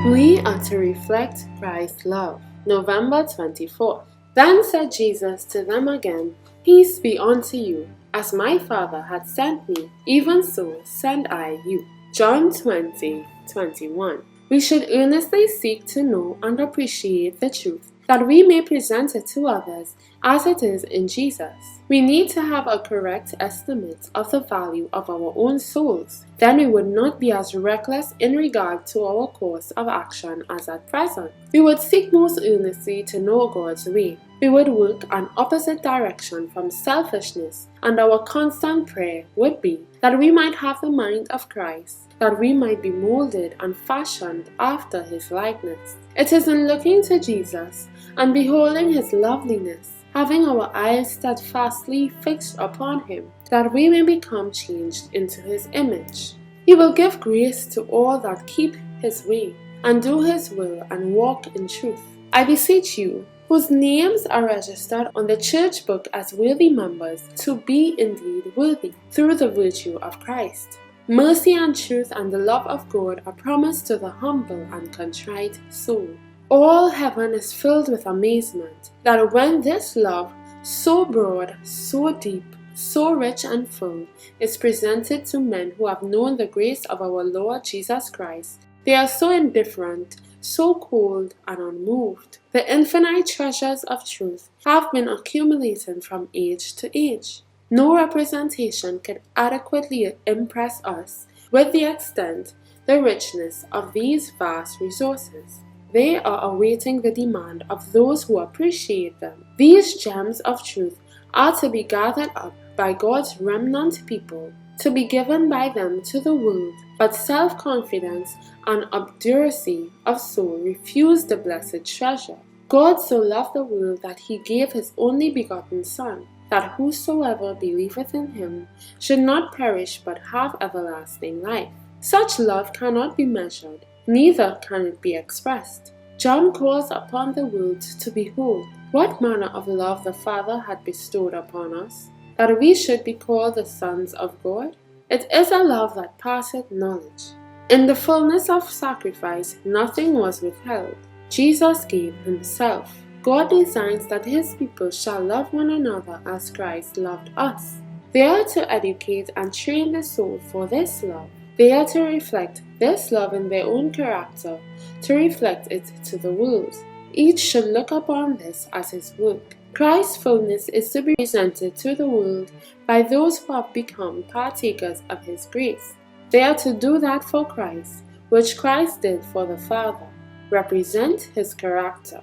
We are to reflect Christ's love. November 24th. Then said Jesus to them again, Peace be unto you. As my Father hath sent me, even so send I you. John 20:21. We should earnestly seek to know and appreciate the truth, that we may present it to others as it is in Jesus. We need to have a correct estimate of the value of our own souls. Then we would not be as reckless in regard to our course of action as at present. We would seek most earnestly to know God's way. We would work an opposite direction from selfishness, and our constant prayer would be that we might have the mind of Christ, that we might be molded and fashioned after his likeness. It is in looking to Jesus and beholding his loveliness, having our eyes steadfastly fixed upon him, that we may become changed into his image. He will give grace to all that keep his way, and do his will, and walk in truth. I beseech you, whose names are registered on the church book as worthy members, to be indeed worthy, through the virtue of Christ. Mercy and truth and the love of God are promised to the humble and contrite soul. All heaven is filled with amazement that when this love, so broad, so deep, so rich and full, is presented to men who have known the grace of our Lord Jesus Christ, they are so indifferent, so cold and unmoved. The infinite treasures of truth have been accumulating from age to age. No representation can adequately impress us with the extent, the richness of these vast resources. They are awaiting the demand of those who appreciate them. These gems of truth are to be gathered up by God's remnant people, to be given by them to the world, but self-confidence and obduracy of soul refuse the blessed treasure. God so loved the world that he gave his only begotten Son, that whosoever believeth in him should not perish but have everlasting life. Such love cannot be measured, neither can it be expressed. John calls upon the world to behold what manner of love the Father had bestowed upon us, that we should be called the sons of God. It is a love that passeth knowledge. In the fullness of sacrifice, nothing was withheld. Jesus gave himself. God designs that his people shall love one another as Christ loved us. They are to educate and train the soul for this love. They are to reflect this love in their own character, to reflect it to the world. Each should look upon this as his work. Christ's fullness is to be presented to the world by those who have become partakers of his grace. They are to do that for Christ, which Christ did for the Father, represent his character.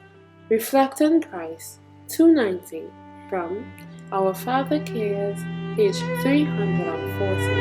Reflecting Christ, 290, from Our Father Cares, page 340.